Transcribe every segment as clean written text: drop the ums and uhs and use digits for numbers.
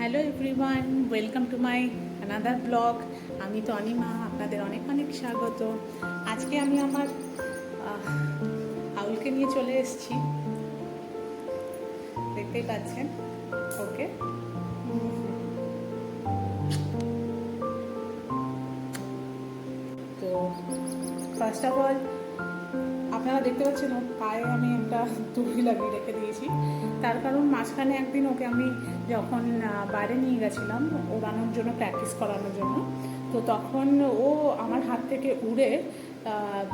Hello everyone, welcome to my another blog. আমি তো অনিমা, আপনাদের অনেক অনেক স্বাগত। আজকে আমি আমার আউলকে নিয়ে চলে এসেছি, দেখতেই পাচ্ছেন ওকে। তো ফার্স্ট অফ অল আপনারা দেখতে পাচ্ছেন ওর পায়ে আমি একটা দড়ি লাগিয়ে রেখে দিয়েছি। তার কারণ মাঝখানে একদিন ওকে আমি যখন বাইরে নিয়ে গেছিলাম ওড়ানোর জন্য, প্র্যাকটিস করানোর জন্য, তো তখন ও আমার হাত থেকে উড়ে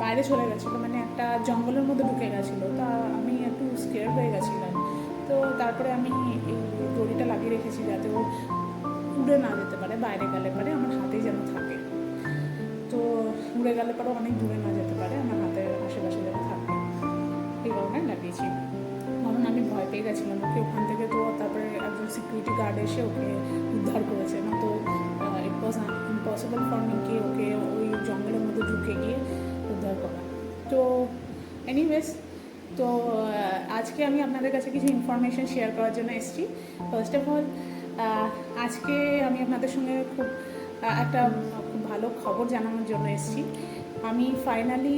বাইরে চলে গেছিলো, মানে একটা জঙ্গলের মধ্যে ঢুকে গেছিলো। তা আমি একটু স্কেয়ার হয়ে গেছিলাম। তো তারপরে আমি এই দড়িটা লাগিয়ে রেখেছি যাতে ও উড়ে না যেতে পারে, বাইরে গেলে পারে আমার হাতেই যেন থাকে। তো উড়ে গেলে পরে অনেক দূরে না যেতে পারে, আমার হাতের আশেপাশে যেন থাকে, এই কারণে লাগিয়েছি। কারণ আমি ভয় পেয়ে গেছিলাম ওকে ওখান থেকে। তো তারপরে একজন সিকিউরিটি গার্ড এসে ওকে উদ্ধার করেছে, না তো ইট ওয়াজ ইম্পসিবল ফর মি কে ওকে ওই জঙ্গলের মধ্যে ঢুকে গিয়ে উদ্ধার করা। তো এনিওয়েজ, তো আজকে আমি আপনাদের কাছে কিছু ইনফরমেশন শেয়ার করার জন্য এসেছি। ফার্স্ট অফ অল, আজকে আমি আপনাদের সঙ্গে একটা খুব ভালো খবর জানানোর জন্য এসেছি। আমি ফাইনালি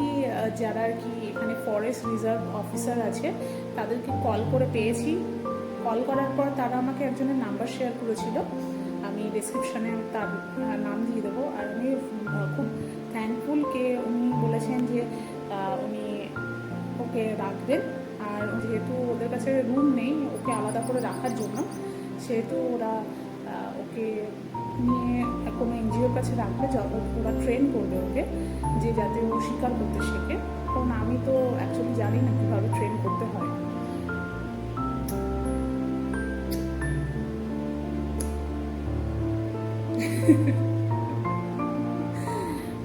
যারা আর কি এখানে ফরেস্ট রিজার্ভ অফিসার আছে তাদেরকে কল করে পেয়েছি। কল করার পর তারা আমাকে একজনের নাম্বার শেয়ার করেছিল, আমি ডিসক্রিপশানে তার নাম দিয়ে দেবো। আর আমি খুব থ্যাঙ্কফুল কে উনি বলেছেন যে উনি ওকে রাখবেন। আর যেহেতু ওদের কাছে রুম নেই ওকে আলাদা করে রাখার জন্য, সেহেতু ওরা ওকে নিয়ে কোনো এনজিওর কাছে রাখবে, ওরা ট্রেন করবে ওকে, যে যাতে ও শিকার করতে শেখে। কারণ আমি তো অ্যাকচুয়ালি জানি না কীভাবে ট্রেন করতে হয়।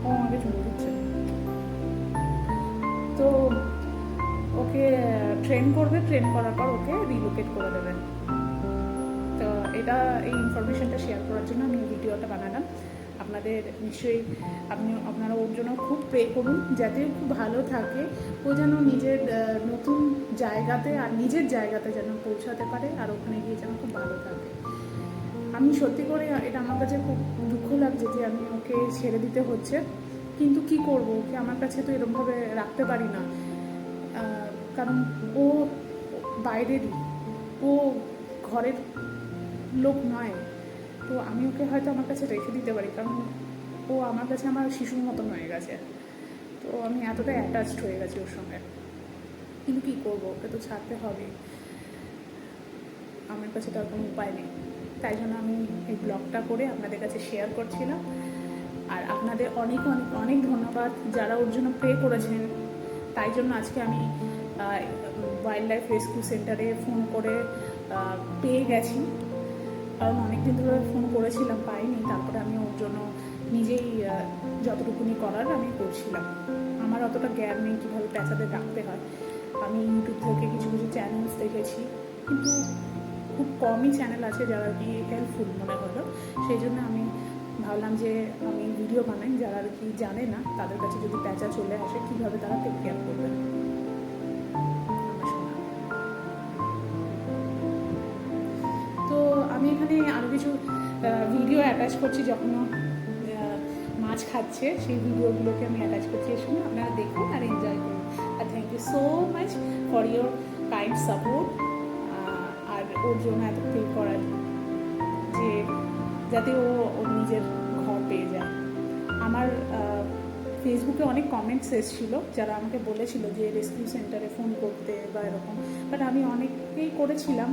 ও আমাকে চলে দিচ্ছে। তো ওকে ট্রেন করবে, ট্রেন করার পর ওকে রিলোকেট করে দেবেন। তো এটা এই ইনফরমেশনটা শেয়ার করার জন্য আমি ভিডিওটা বানালাম। আপনাদের নিশ্চয়ই আপনারা ওর জন্য খুব প্রে করুন যাতে খুব ভালো থাকে, ও যেন নিজের নতুন জায়গাতে আর নিজের জায়গাতে যেন পৌঁছাতে পারে, আর ওখানে গিয়ে যেন খুব ভালো থাকে। আমি সত্যি করে এটা আমার কাছে খুব দুঃখ লাগছে যে আমি ওকে ছেড়ে দিতে হচ্ছে, কিন্তু কি করব, ওকে আমার কাছে তো এরকমভাবে রাখতে পারি না। কারণ ও বাইরেরই, ও ঘরের লোক নয়। তো আমি ওকে হয়তো আমার কাছে রেখে দিতে পারি, কারণ ও আমার কাছে আমার শিশুর মতন হয়ে গেছে। তো আমি এতটা অ্যাটাচড হয়ে গেছি ওর সঙ্গে, কিন্তু কী করবো, ওকে তো ছাড়তে হবে, আমার কাছে তার কোনো উপায় নেই। তাই জন্য আমি এই ব্লগটা করে আপনাদের কাছে শেয়ার করছিলাম। আর আপনাদের অনেক অনেক অনেক ধন্যবাদ যারা ওর জন্য প্রে করেছেন। তাই জন্য আজকে আমি ওয়াইল্ড লাইফ রেস্কিউ সেন্টারে ফোন করে পেয়ে গেছি, কারণ অনেকদিন ধরে ফোন করেছিলাম পাইনি। তারপরে আমি ওর জন্য নিজেই যতটুকুনি করার আমি করছিলাম। আমার অতটা জ্ঞান নেই কীভাবে পেঁচাদের রাখতে হয়। আমি ইউটিউব থেকে কিছু কিছু চ্যানেলস দেখেছি, কিন্তু খুব কমই চ্যানেল আছে যারা কি হেল্পফুল মনে হলো। সেই জন্য আমি ভাবলাম যে আমি ভিডিও বানাই, যারা আর কি জানে না তাদের কাছে যদি পেঁচা চলে আসে কীভাবে তারা টেক কেয়ার করবে। তো আমি এখানে আরও কিছু ভিডিও অ্যাটাচ করছি, যখন মাছ খাচ্ছে সেই ভিডিওগুলোকে আমি অ্যাটাচ করছি। এর সঙ্গে আপনারা দেখুন আর এনজয় করুন। আর thank you so much for your kind support, আর ওর জন্য এত প্রে করার, যে যাতে ও ওর নিজের ঘর পেয়ে যায়। আমার ফেসবুকে অনেক কমেন্টস এসেছিলো যারা আমাকে বলেছিল যে রেস্কিউ সেন্টারে ফোন করতে বা এরকম, বাট আমি অনেককেই করেছিলাম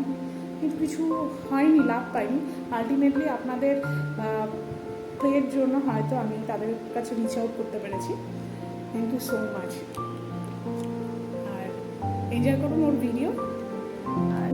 কিন্তু কিছু হয়নি, লাভ পাইনি। আলটিমেটলি আপনাদের প্রের জন্য হয়তো আমি তাদের কাছে রিচ আউট করতে পেরেছি। Thank you so much. আর এনজয় করুন ওর ভিডিও। আর